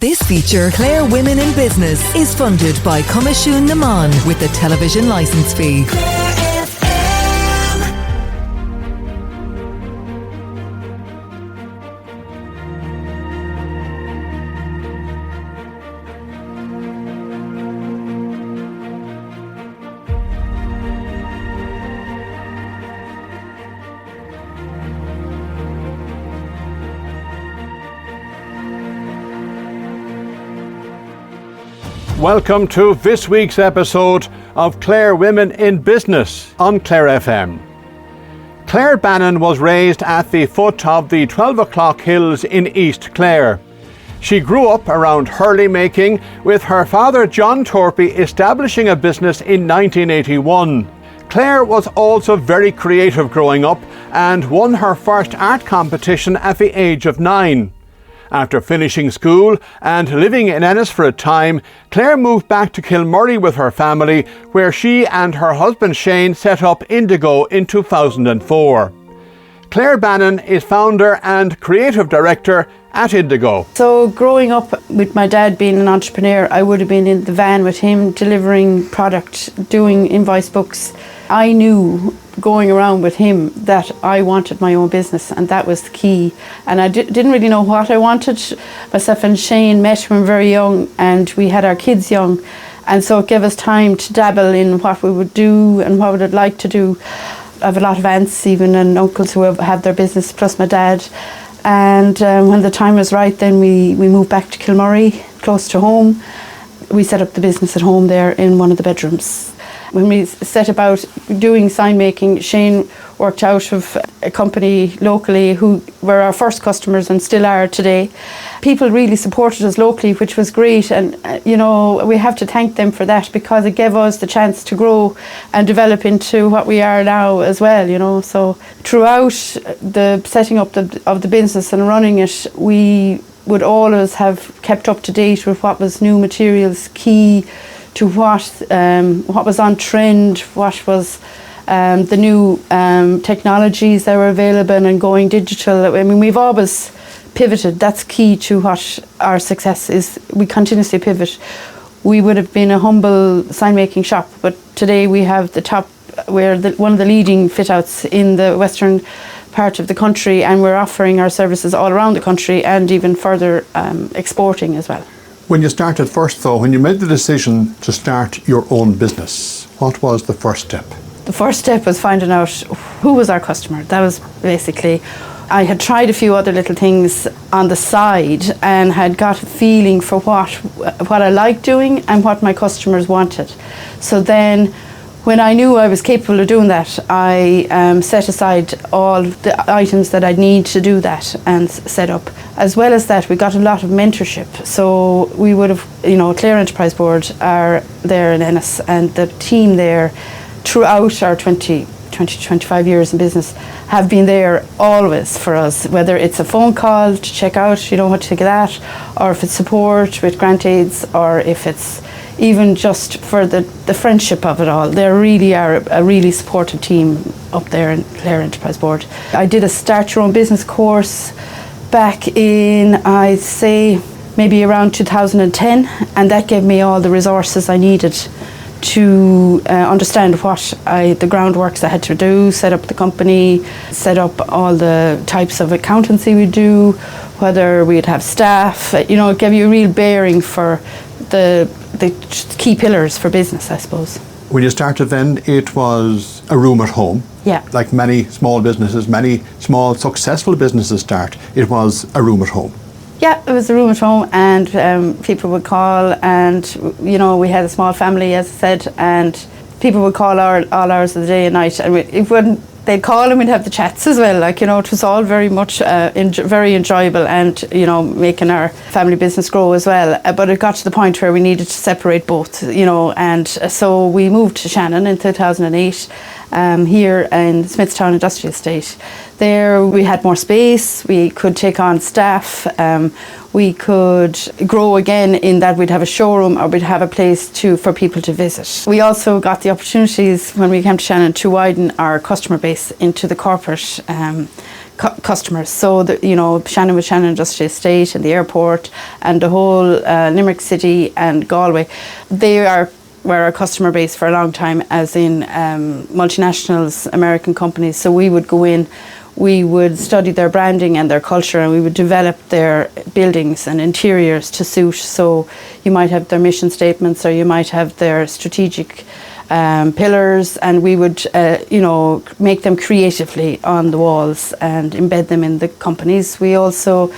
This feature, Clare Women in Business, is funded by Comishún Naman with a television licence fee. Welcome to this week's episode of Clare Women in Business on Clare FM. Claire Bannon was raised at the foot of the 12 o'clock hills in East Clare. She grew up around hurley making, with her father John Torpey establishing a business in 1981. Claire was also very creative growing up and won her first art competition at the age of 9. After finishing school and living in Ennis for a time, Claire moved back to Kilmurray with her family, where she and her husband Shane set up Indigo in 2004. Claire Bannon is founder and creative director at Indigo. So growing up with my dad being an entrepreneur, I would have been in the van with him delivering product, doing invoice books. I knew going around with him that I wanted my own business, and that was the key. And I didn't really know what I wanted. Myself and Shane met when very young, and we had our kids young, and so it gave us time to dabble in what we would do and what we would like to do. I have a lot of aunts even and uncles who have their business, plus my dad. And when the time was right, then we moved back to Kilmurray, close to home. We set up the business at home there in one of the bedrooms. When we set about doing sign making, Shane worked out of a company locally who were our first customers and still are today. People really supported us locally, which was great, and we have to thank them for that, because it gave us the chance to grow and develop into what we are now as well. So throughout the setting up of the business and running it, we would always have kept up to date with what was new materials, key to what was on trend, what was the new technologies that were available, and going digital. I mean, we've always pivoted. That's key to what our success is. We continuously pivot. We would have been a humble sign making shop, but today we have we're one of the leading fit outs in the western part of the country, and we're offering our services all around the country and even further exporting as well. When you started first though, when you made the decision to start your own business, what was the first step? The first step was finding out who was our customer. That was basically, I had tried a few other little things on the side and had got a feeling for what I liked doing and what my customers wanted. So then when I knew I was capable of doing that, I set aside all the items that I'd need to do that and set up. As well as that, we got a lot of mentorship. So we would have, Clare Enterprise Board are there in Ennis, and the team there throughout our 25 years in business have been there always for us, whether it's a phone call to check out, what to get at, or if it's support with grant aids, or if it's even just for the friendship of it all. They really are a really supportive team up there in Clare Enterprise Board. I did a Start Your Own Business course back in, I'd say, maybe around 2010, and that gave me all the resources I needed to understand the groundworks I had to do, set up the company, set up all the types of accountancy we do, whether we'd have staff. It gave you a real bearing for the key pillars for business, I suppose. When you started then, it was a room at home. Yeah. Like many small businesses, many small successful businesses start, it was a room at home. Yeah, it was a room at home, and people would call, and we had a small family, as I said, and people would call all hours of the day and night, and they'd call and we'd have the chats as well. It was all very much very enjoyable, and making our family business grow as well. But it got to the point where we needed to separate both, and so we moved to Shannon in 2008. Here in Smithstown Industrial Estate. There we had more space, we could take on staff, we could grow again in that we'd have a showroom, or we'd have a place for people to visit. We also got the opportunities when we came to Shannon to widen our customer base into the corporate customers. So, Shannon with Shannon Industrial Estate and the airport and the whole Limerick City and Galway, were our customer base for a long time, as in multinationals, American companies. So we would go in, we would study their branding and their culture, and we would develop their buildings and interiors to suit. So you might have their mission statements, or you might have their strategic pillars, and we would make them creatively on the walls and embed them in the companies. We also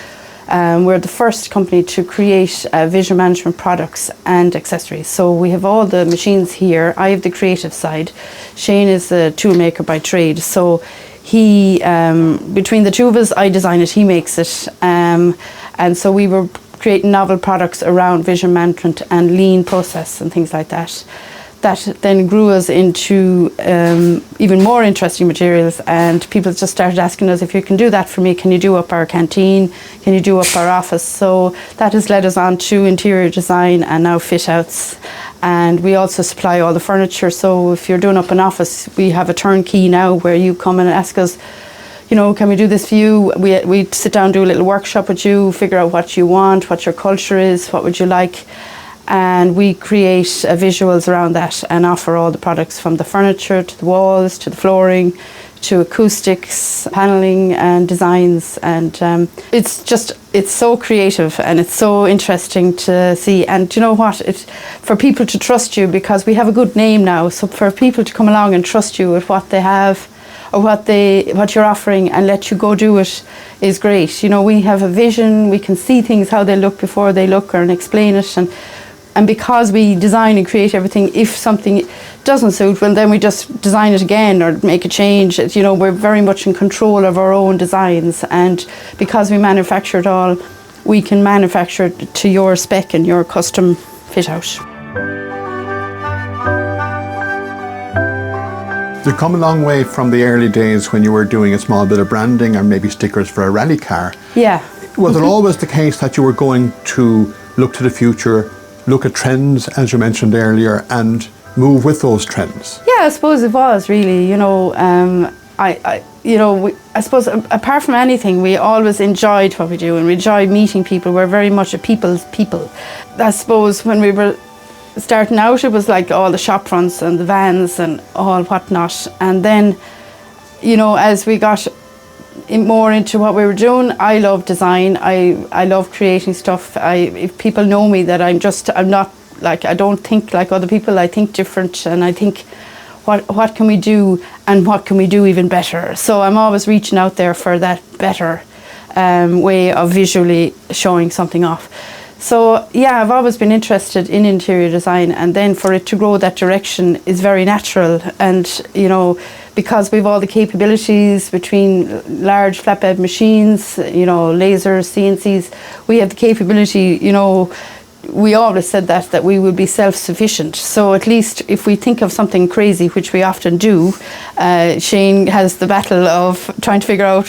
we're the first company to create visual management products and accessories. So we have all the machines here. I have the creative side. Shane is a toolmaker by trade. So he, between the two of us, I design it, he makes it. And so we were creating novel products around visual management and lean process and things like that. That then grew us into even more interesting materials, and people just started asking us, if you can do that for me, can you do up our canteen, can you do up our office? So that has led us on to interior design and now fit outs, and we also supply all the furniture. So if you're doing up an office, we have a turnkey now where you come and ask us, can we do this for you? We sit down, do a little workshop with you, figure out what you want, what your culture is, what would you like. And we create visuals around that and offer all the products, from the furniture to the walls to the flooring to acoustics, paneling and designs. And it's so creative and it's so interesting to see. And do you know what? It's for people to trust you, because we have a good name now. So for people to come along and trust you with what they have or what you're offering and let you go do it is great. We have a vision, we can see things how they look before they look, and explain it. And because we design and create everything, if something doesn't suit, well, then we just design it again or make a change. We're very much in control of our own designs. And because we manufacture it all, we can manufacture it to your spec and your custom fit out. You've come a long way from the early days when you were doing a small bit of branding or maybe stickers for a rally car. Yeah. Was it always the case that you were going to look to the future, look at trends, as you mentioned earlier, and move with those trends? Yeah, I suppose it was really. I suppose apart from anything, we always enjoyed what we do, and we enjoyed meeting people. We're very much a people's people. I suppose when we were starting out, it was like all the shop fronts and the vans and all whatnot. And then, as we got more into what we were doing, I love design. I love creating stuff. If people know me, that I'm not like, I don't think like other people. I think different, and I think what can we do, and what can we do even better. So I'm always reaching out there for that better way of visually showing something off. So yeah, I've always been interested in interior design, and then for it to grow that direction is very natural. And because we've all the capabilities between large flatbed machines, lasers, CNCs, we have the capability, we always said that we would be self-sufficient. So at least if we think of something crazy, which we often do, Shane has the battle of trying to figure out,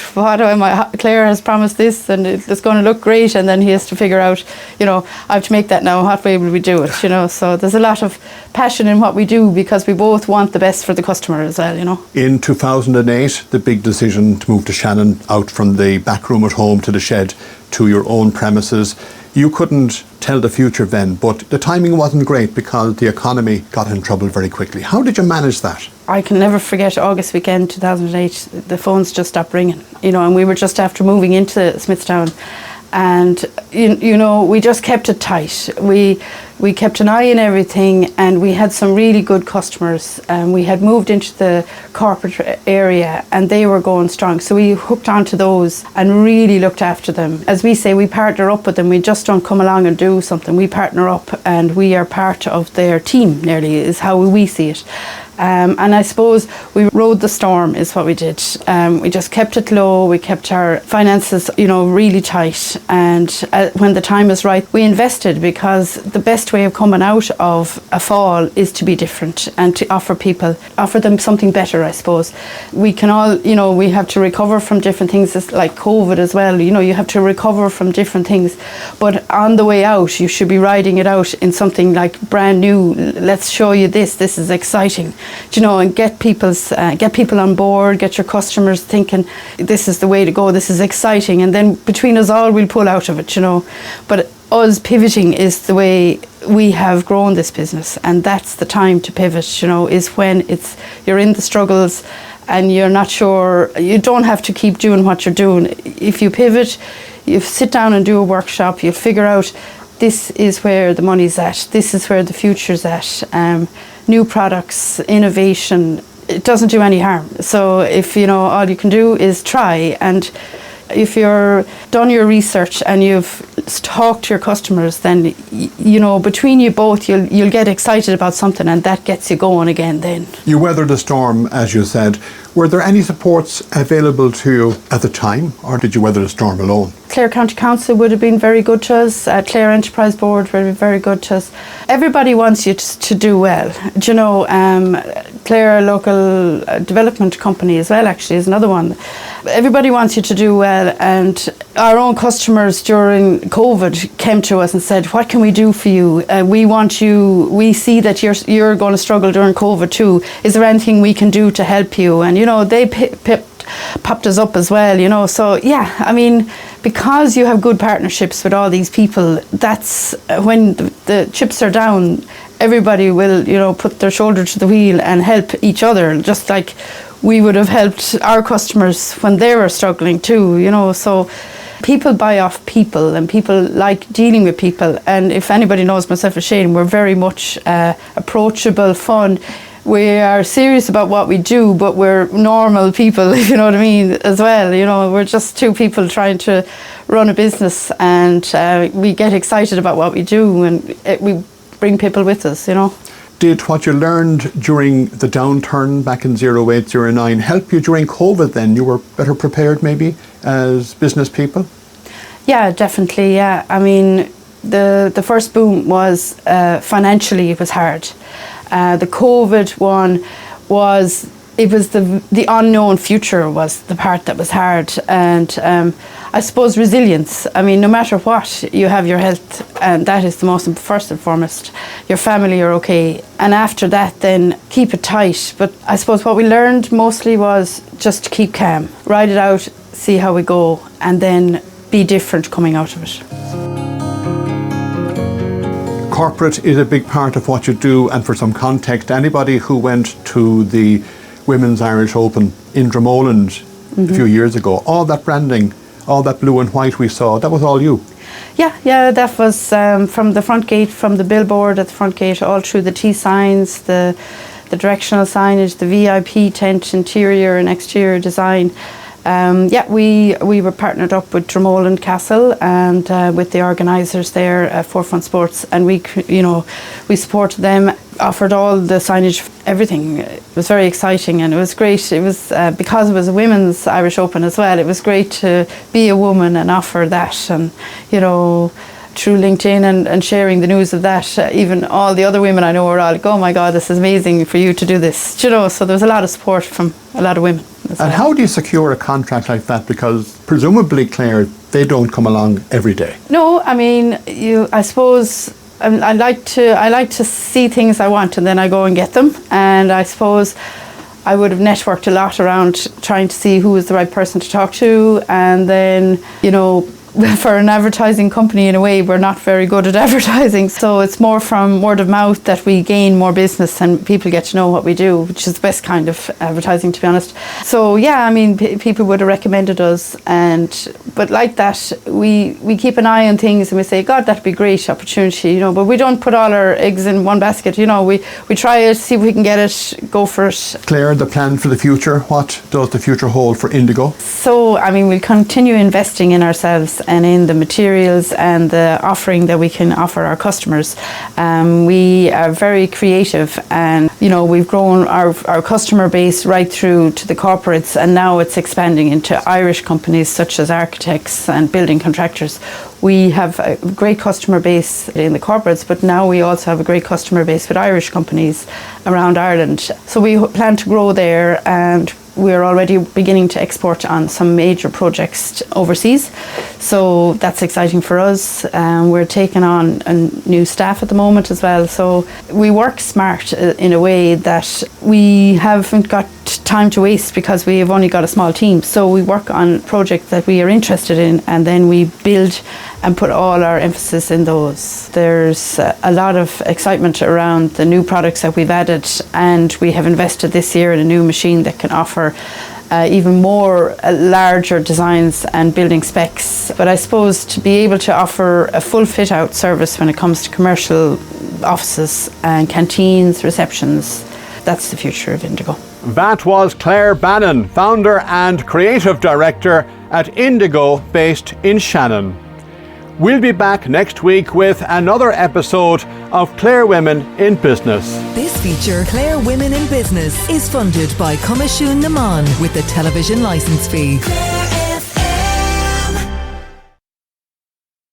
Claire has promised this and it's going to look great, and then he has to figure out, I have to make that now, what way will we do it, So there's a lot of passion in what we do, because we both want the best for the customer as well, In 2008, the big decision to move to Shannon, out from the back room at home to the shed to your own premises. You couldn't tell the future then, but the timing wasn't great because the economy got in trouble very quickly. How did you manage that? I can never forget August weekend 2008. The phones just stopped ringing, and we were just after moving into Smithstown, and we just kept it tight. We kept an eye on everything, and we had some really good customers. We had moved into the corporate area, and they were going strong. So we hooked onto those and really looked after them. As we say, we partner up with them. We just don't come along and do something. We partner up, and we are part of their team, nearly, is how we see it. And I suppose we rode the storm is what we did. We just kept it low. We kept our finances, really tight. And when the time was right, we invested, because the best way of coming out of a fall is to be different and to offer them something better, I suppose. We can all, we have to recover from different things, like COVID as well. You have to recover from different things. But on the way out, you should be riding it out in something like brand new. Let's show you this. This is exciting. and get people on board, get your customers thinking this is the way to go, this is exciting, and then between us all we'll pull out of it, But us pivoting is the way we have grown this business, and that's the time to pivot, is when you're in the struggles and you're not sure. You don't have to keep doing what you're doing. If you pivot, you sit down and do a workshop, you figure out this is where the money's at, this is where the future's at. New products, innovation, it doesn't do any harm. So if all you can do is try, and if you're done your research and you've talked to your customers, then between you both you'll get excited about something, and that gets you going again then. You weathered the storm, as you said. Were there any supports available to you at the time, or did you weather the storm alone? Clare County Council would have been very good to us. Clare Enterprise Board would have been very good to us. Everybody wants you to do well. Clare Local Development Company as well, actually, is another one. Everybody wants you to do well, and our own customers during COVID came to us and said, what can we do for you? We want you, we see that you're going to struggle during COVID too. Is there anything we can do to help you? And they popped us up as well, So yeah, I mean, because you have good partnerships with all these people, that's when the chips are down, everybody will, put their shoulder to the wheel and help each other, just like we would have helped our customers when they were struggling too, So people buy off people, and people like dealing with people. And if anybody knows myself and Shane, we're very much approachable, fun. We are serious about what we do, but we're normal people, if you know what I mean, as well. We're just two people trying to run a business, and we get excited about what we do, and we bring people with us, Did what you learned during the downturn back in 08, 09 help you during COVID then? You were better prepared maybe as business people? Yeah, definitely, yeah. I mean, the first boom was financially, it was hard. The COVID one was the unknown future was the part that was hard, and I suppose resilience. I mean, no matter what, you have your health, and that is the most first and foremost. Your family are okay, and after that, then keep it tight. But I suppose what we learned mostly was just to keep calm, ride it out, see how we go, and then be different coming out of it. Corporate is a big part of what you do, and for some context, anybody who went to the Women's Irish Open in Dromoland a few years ago, all that branding, all that blue and white we saw, that was all you. Yeah, that was from the front gate, from the billboard at the front gate, all through the T signs, the directional signage, the VIP tent, interior and exterior design. We were partnered up with Dromoland Castle and with the organisers there, Forefront Sports, and we supported them, offered all the signage, everything. It was very exciting, and it was great. It was because it was a women's Irish Open as well. It was great to be a woman and offer that, and through LinkedIn and sharing the news of that, even all the other women I know were all like, oh my God, this is amazing for you to do this. So there was a lot of support from a lot of women. And how do you secure a contract like that? Because presumably, Claire, they don't come along every day. No, I mean, I suppose I like to see things I want, and then I go and get them. And I suppose I would have networked a lot around trying to see who was the right person to talk to, and then for an advertising company, in a way, we're not very good at advertising. So it's more from word of mouth that we gain more business and people get to know what we do, which is the best kind of advertising, to be honest. So yeah, I mean, people would have recommended us, but like that, we keep an eye on things and we say, God, that'd be a great opportunity, but we don't put all our eggs in one basket. We try it, see if we can get it, go for it. Claire, the plan for the future, what does the future hold for Indigo? So, I mean, we'll continue investing in ourselves and in the materials and the offering that we can offer our customers. We are very creative, and we've grown our customer base right through to the corporates, and now it's expanding into Irish companies such as architects and building contractors. We have a great customer base in the corporates, but now we also have a great customer base with Irish companies around Ireland. So we plan to grow there, and we're already beginning to export on some major projects overseas. So that's exciting for us. We're taking on new staff at the moment as well. So we work smart in a way that we haven't got time to waste because we have only got a small team. So we work on projects that we are interested in, and then we build and put all our emphasis in those. There's a lot of excitement around the new products that we've added, and we have invested this year in a new machine that can offer even more larger designs and building specs. But I suppose to be able to offer a full fit out service when it comes to commercial offices and canteens, receptions, that's the future of Indigo. That was Claire Bannon, founder and creative director at Indigo, based in Shannon. We'll be back next week with another episode of Clare Women in Business. This feature, Clare Women in Business, is funded by Coimisiún na Mban with the television licence fee.